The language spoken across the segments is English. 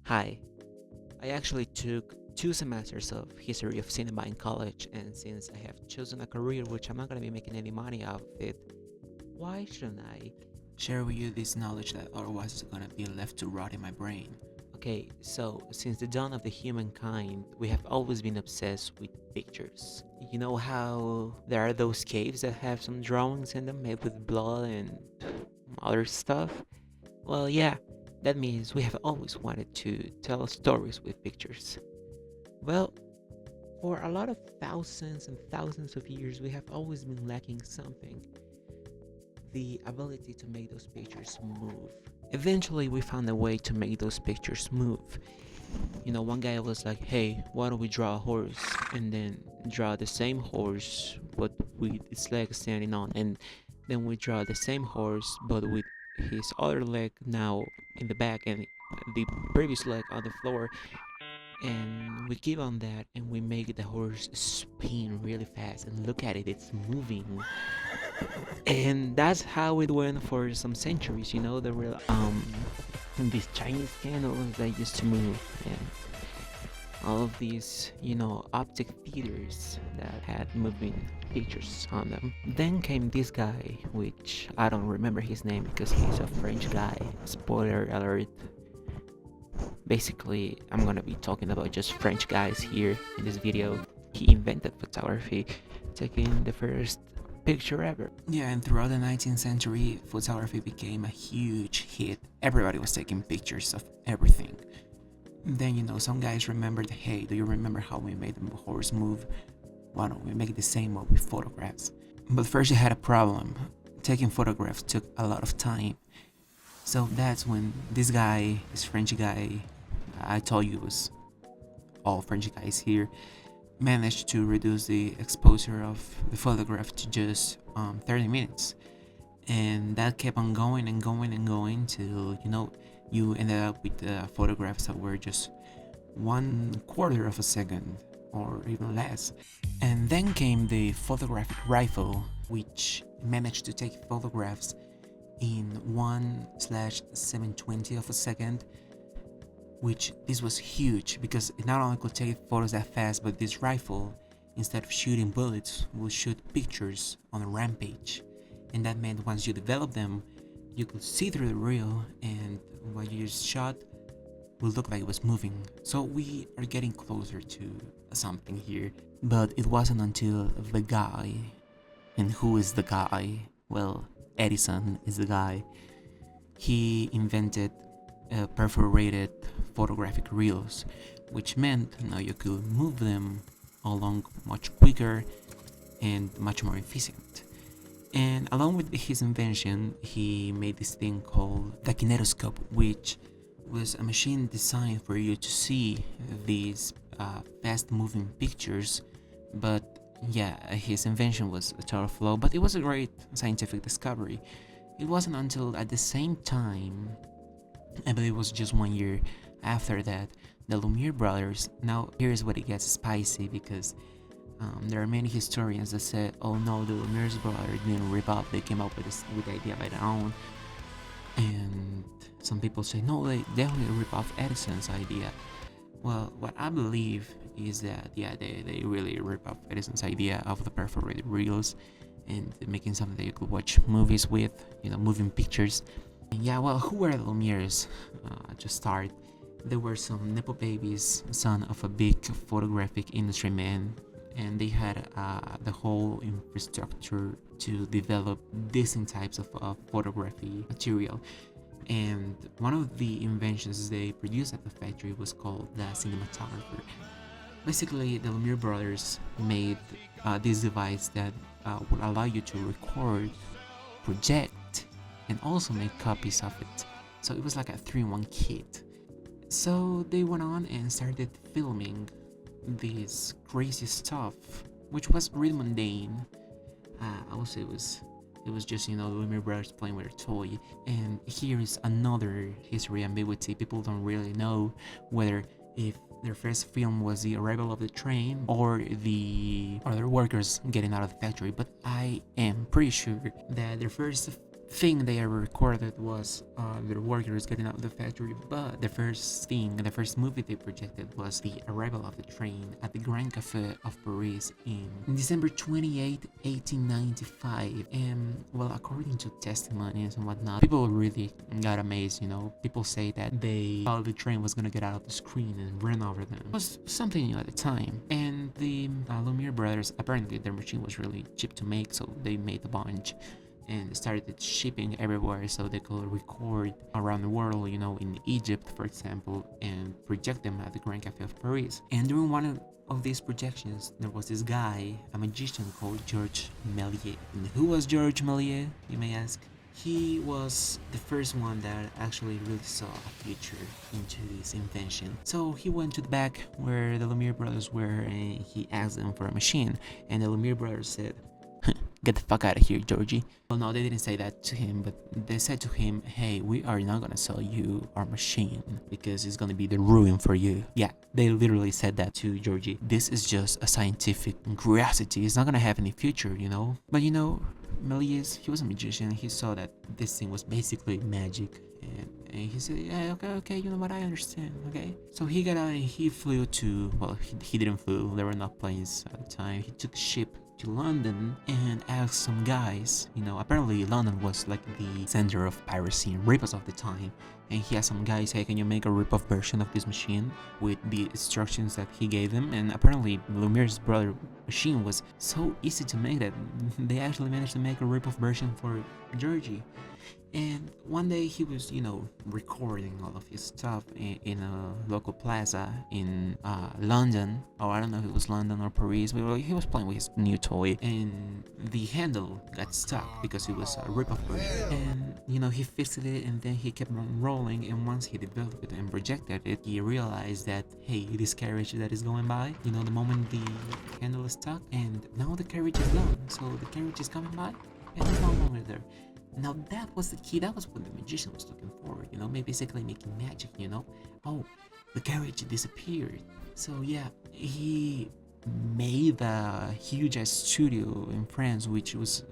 Hi, I actually took 2 semesters of history of cinema in college, and since I have chosen a career which I'm not going to be making any money out of it, why shouldn't I share with you this knowledge that otherwise is gonna be left to rot in my brain. Okay, so since the dawn of the humankind, we have always been obsessed with pictures. You know how there are those caves that have some drawings in them made with blood and other stuff? Well, yeah, that means we have always wanted to tell stories with pictures. Well, for a lot of thousands and thousands of years, we have always been lacking something: the ability to make those pictures move. Eventually, we found a way to make those pictures move. One guy was like, hey, why don't we draw a horse and then draw the same horse but with its leg standing on, and then we draw the same horse but with his other leg now in the back and the previous leg on the floor, and we keep on that and we make the horse spin really fast, and look at it, it's moving. And that's how it went for some centuries. There were these Chinese candles that used to move, and all of these, optic theaters that had moving pictures on them. Then came this guy, which I don't remember his name because he's a French guy. Spoiler alert. Basically, I'm gonna be talking about just French guys here in this video. He invented photography, taking the first picture ever. Yeah, and throughout the 19th century, photography became a huge hit. Everybody was taking pictures of everything. Then, some guys remembered, hey, do you remember how we made the horse move? Why don't we make the same with photographs? But first, you had a problem. Taking photographs took a lot of time. So that's when this guy, this French guy, I told you it was all French guys here, managed to reduce the exposure of the photograph to just 30 minutes. And that kept on going and going and going till, you ended up with photographs that were just 1/4 of a second or even less. And then came the photographic rifle, which managed to take photographs in 1/720 of a second, which this was huge because it not only could take photos that fast, but this rifle, instead of shooting bullets, will shoot pictures on a rampage. And that meant once you develop them, you could see through the reel, and what you just shot would look like it was moving. So we are getting closer to something here. But it wasn't until the guy, and who is the guy? Well, Edison is the guy. He invented perforated photographic reels, which meant now you could move them along much quicker and much more efficient. And along with his invention, he made this thing called the kinetoscope, which was a machine designed for you to see these fast moving pictures. But yeah, his invention was a total flaw, but it was a great scientific discovery. It wasn't until at the same time, I believe it was just 1 year after that, the Lumiere brothers. Now, here's what it gets spicy because there are many historians that said, oh no, the Lumiere brothers didn't rip off, they came up with the idea by their own. And some people say, no, they definitely rip off Edison's idea. Well, what I believe is that, yeah, they really rip off Edison's idea of the perforated reels and making something that you could watch movies with, moving pictures. And yeah, well, who were the Lumieres? To start, there were some Nepo babies, son of a big photographic industry man, and they had the whole infrastructure to develop different types of photography material. And one of the inventions they produced at the factory was called the cinematographer. Basically, the Lumiere brothers made this device that would allow you to record, project, and also make copies of it. So it was like a 3-in-1 kit. So they went on and started filming this crazy stuff, which was really mundane. I would say it was just, the Lumiere brothers playing with a toy. And here is another history ambiguity. People don't really know whether if their first film was the arrival of the train or the other workers getting out of the factory, but I am pretty sure that their first thing they ever recorded was their workers getting out of the factory, but the first movie they projected was the arrival of the train at the Grand Café of Paris in December 28, 1895. And well, according to testimonies and whatnot, people really got amazed. People say that they thought the train was gonna get out of the screen and run over them. It was something new at the time. And the Lumiere brothers, apparently their machine was really cheap to make, so they made a bunch and started shipping everywhere so they could record around the world, in Egypt, for example, and project them at the Grand Café of Paris. And during one of these projections, there was this guy, a magician called Georges Méliès. And who was Georges Méliès, you may ask? He was the first one that actually really saw a future into this invention. So he went to the back where the Lumiere brothers were and he asked them for a machine. And the Lumiere brothers said, "Get the fuck out of here, Georgie." Well, no, they didn't say that to him, but they said to him, "Hey, we are not gonna sell you our machine because it's gonna be the ruin for you." Yeah, they literally said that to Georgie. This is just a scientific curiosity. It's not gonna have any future, But Méliès, he was a magician. He saw that this thing was basically magic. And he said, "Yeah, okay, you know what, I understand, okay?" So he got out and he flew to, well, he didn't flew, there were not planes at the time. He took a ship to London and asked some guys, apparently London was like the center of piracy and rip-offs of the time. And he asked some guys, "Hey, can you make a rip-off version of this machine with the instructions that he gave them?" And apparently Lumiere's brother machine was so easy to make that they actually managed to make a rip-off version for Georgie. And one day he was, recording all of his stuff in a local plaza in London. Or I don't know if it was London or Paris, but he was playing with his new toy. And the handle got stuck because it was a rip-off version. And, he fixed it and then he kept on rolling. And once he developed it and projected it, he realized that, hey, this carriage that is going by, the moment the handle is stuck, and now the carriage is gone. So the carriage is coming by and it's no longer there. Now that was the key, that was what the magician was looking for, basically making magic, Oh, the carriage disappeared. So yeah, he made a huge ass studio in France, which was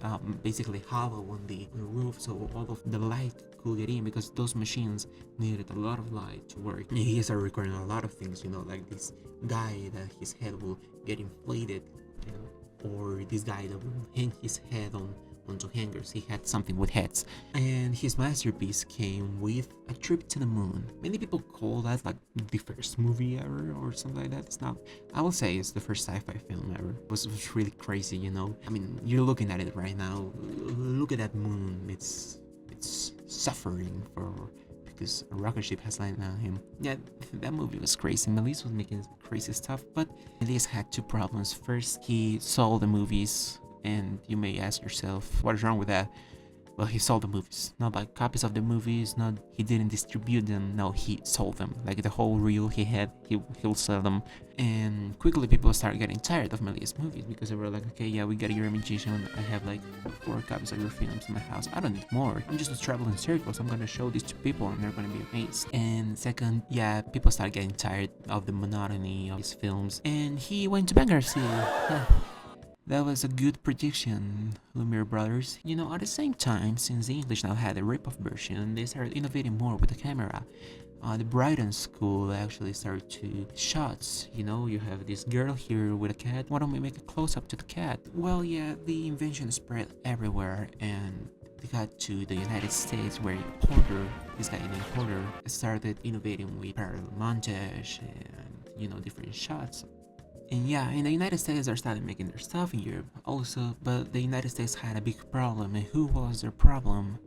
basically hollow on the roof, so all of the light could get in, because those machines needed a lot of light to work. And he started recording a lot of things, like this guy that his head will get inflated, or this guy that will hang his head onto hangers. He had something with heads. And his masterpiece came with a trip to the moon. Many people call that like the first movie ever or something like that. It's not. I will say it's the first sci-fi film ever. It was really crazy, I mean, you're looking at it right now. Look at that moon. It's suffering because a rocket ship has landed on him. Yeah, that movie was crazy. Méliès was making crazy stuff, but Méliès had two problems. First, he saw the movies. And you may ask yourself, what is wrong with that? Well, he sold the movies, not like copies of the movies, not he didn't distribute them, no, he sold them. Like the whole reel he had, he'll sell them. And quickly people started getting tired of Méliès movies because they were like, okay, yeah, we got your magician, I have like 4 copies of your films in my house, I don't need more. I'm just a traveling circus, I'm gonna show this to people and they're gonna be amazed. And second, yeah, people started getting tired of the monotony of his films, and he went to bankruptcy. That was a good prediction, Lumiere brothers. At the same time, since the English now had a rip-off version, they started innovating more with the camera. The Brighton School actually started to shots. You have this girl here with a cat. Why don't we make a close-up to the cat? Well, yeah, the invention spread everywhere, and they got to the United States where this guy named Porter, started innovating with parallel montage and, different shots. And yeah, in the United States, they started making their stuff in Europe also, but the United States had a big problem. And who was their problem?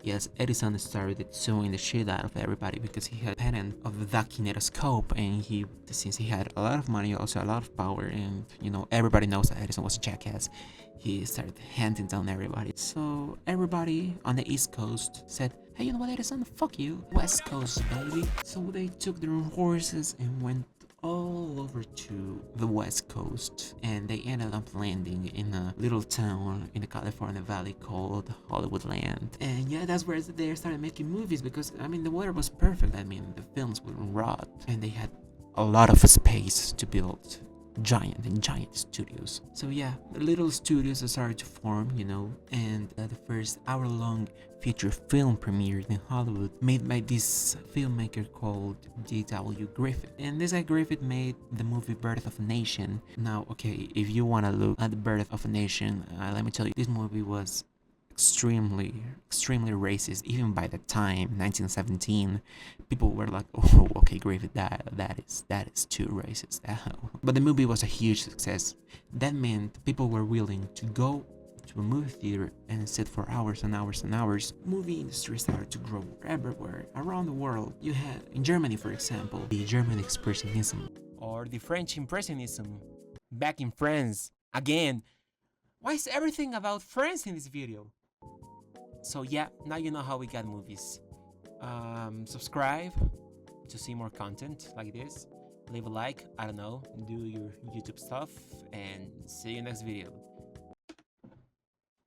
Yes, Edison started suing the shit out of everybody because he had a patent of the kinetoscope, and since he had a lot of money, also a lot of power, and everybody knows that Edison was a jackass, he started hunting down everybody. So everybody on the East Coast said, "Hey, you know what, Edison? Fuck you, West Coast, baby." So they took their horses and went all over to the West Coast, and they ended up landing in a little town in the California Valley called Hollywoodland. And yeah, that's where they started making movies, because the weather was perfect. The films wouldn't rot, and they had a lot of space to build giant studios. So yeah, the little studios started to form, and the first hour-long feature film premiered in Hollywood, made by this filmmaker called D.W. Griffith. And this guy Griffith made the movie Birth of a Nation. Now, okay, if you want to look at the Birth of a Nation, let me tell you, this movie was extremely racist. Even by the time 1917, people were like, oh, okay, Griffith, that is too racist. But the movie was a huge success. That meant people were willing to go to a movie theater and sit for hours and hours and hours. Movie industry started to grow everywhere around the world. You had in Germany, for example, the German Expressionism or the French Impressionism. Back in France again. Why is everything about France in this video? So yeah, now you know how we got movies. Subscribe to see more content like this. Leave a like, I don't know, do your YouTube stuff, and see you next video.